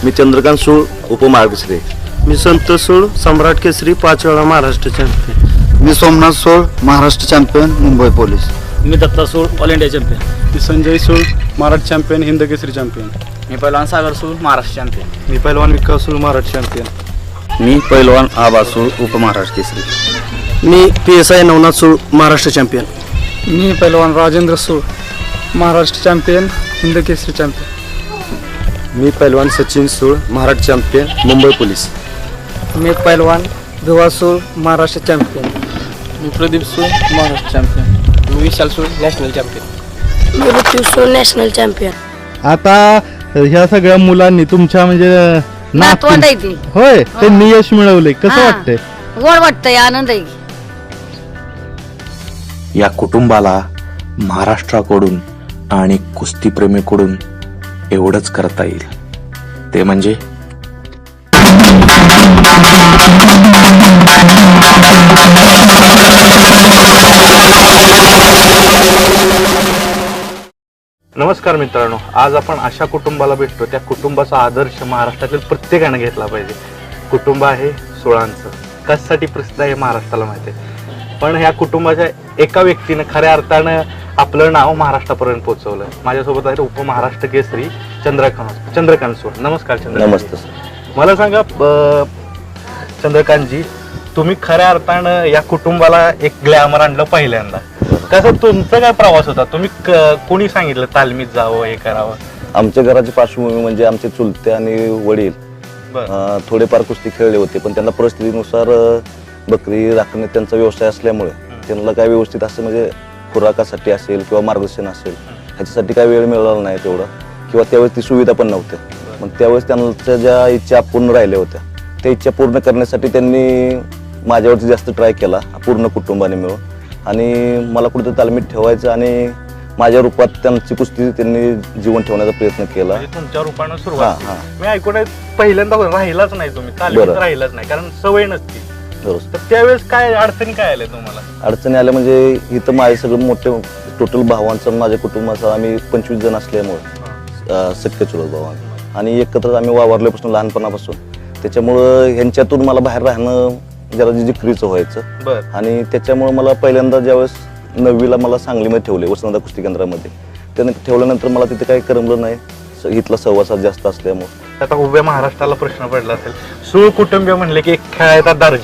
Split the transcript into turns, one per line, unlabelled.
मी चंद्रकांत सूळ उपमहाकेसरी.
मी संतोष सूळ सम्राट केसरी 5 वेळा महाराष्ट्र चॅम्पियन.
मी सोमनाथ सूळ Maharashtra champion Mumbai police.
मी दत्ता सूळ all India champion.
मी संजय सूळ Maharashtra champion Hind Kesari champion.
मी पहिलवान सागर सूळ Maharashtra champion.
मी पहिलवान विकास सूळ Maharashtra champion.
मी पैलवान आबा सूळ उपमहाराष्ट्र केसरी.
मी PSI Navnath सूळ Maharashtra champion.
मी पहिलवान राजेंद्र सूळ Maharashtra champion Hind Kesari champion.
मी पहिलवान सचिन सूळ Maharashtra champion Mumbai police.
मी पहिलवान भिवा सूळ Maharashtra champion.
मी प्रदीप सूळ Maharashtra champion. मी विशाल सूळ national champion.
मी ऋतू सूळ national champion.
आता ह्या सगळ्या मुलांनी तुमच्या म्हणजे
नातवंड आहे ती.
होय त्यांनी यश मिळवले कसं
हा.
वाटतंय?
गोड वाटतंय, आनंद आहे.
या कुटुंबाला महाराष्ट्राकडून आणि कुस्तीप्रेमीकडून एवढंच करता येईल, ते म्हणजे
नमस्कार मित्रांनो, आज आपण अशा कुटुंबाला भेटतो, त्या कुटुंबाचा आदर्श महाराष्ट्रातील प्रत्येकाने घेतला पाहिजे. कुटुंब आहे सुळांचं. कशासाठी प्रसिद्ध आहे महाराष्ट्राला माहिती आहे, पण ह्या कुटुंबाच्या एका व्यक्तीनं खऱ्या अर्थानं आपलं नाव महाराष्ट्रापर्यंत पोहोचवलं. माझ्यासोबत आहे उपमहाराष्ट्र केसरी चंद्रकांत सूळ. नमस्कार चंद्रकांत.
नमस्ते सर.
मला सांगा चंद्रकांतजी, तुम्ही खऱ्या अर्थानं या कुटुंबाला एक ग्लॅमर आणलं पहिल्यांदा. कसं तुमचा काय प्रवास होता? तुम्ही कोणी सांगितलं तालमीत जावं, हे करावं?
आमच्या घराची पार्श्वभूमी म्हणजे आमचे चुलते आणि वडील थोडेफार कुस्ती खेळले होते, पण त्यांना परिस्थितीनुसार बकरी राखणे त्यांचा व्यवसाय असल्यामुळे त्यांना काय व्यवस्थित असं म्हणजे खुराकासाठी असेल किंवा मार्गदर्शन असेल ह्याच्यासाठी काय वेळ मिळाला नाही तेवढा, किंवा त्यावेळेस ती सुविधा पण नव्हत्या. मग त्यावेळेस त्यांच्या ज्या इच्छा पूर्ण राहिल्या होत्या त्या इच्छा पूर्ण करण्यासाठी त्यांनी माझ्यावरती जास्त ट्राय केला पूर्ण कुटुंबाने मिळून, आणि मला कुठेतरी तालमीत ठेवायचं आणि माझ्या रूपात त्यांची कुस्ती त्यांनी जीवन ठेवण्याचा प्रयत्न केला.
म्हणजे तुमच्या रूपानं सुरुवात. मी ऐकून पहिल्यांदा राहिलाच नाही तुम्ही तालमीत, राहिलाच नाही कारण सवय नसती. तर त्यावेळेस काय अडचणी काय आल्या तुम्हाला?
अडचणी आल्या म्हणजे इथं माझे सगळं मोठे टोटल भावांचं माझ्या कुटुंबाचं आम्ही 25 जण असल्यामुळे सख्य चुलत भावांना, आणि एकत्र आम्ही वावरल्यापासून लहानपणापासून, त्याच्यामुळं ह्यांच्यातून मला बाहेर राहणं जरा जिक्रीचं व्हायचं. आणि त्याच्यामुळे मला पहिल्यांदा ज्यावेळेस 9वीला मला सांगलीमध्ये ठेवले वसंतदादा कुस्ती केंद्रामध्ये, त्याने ठेवल्यानंतर मला तिथे काही करमलं नाही, इथला सहवासात जास्त असल्यामुळे.
आता उभ्या महाराष्ट्राला प्रश्न पडला असेल, सूळ कुटुंबीय म्हणले की एक खेळायचा दर्जा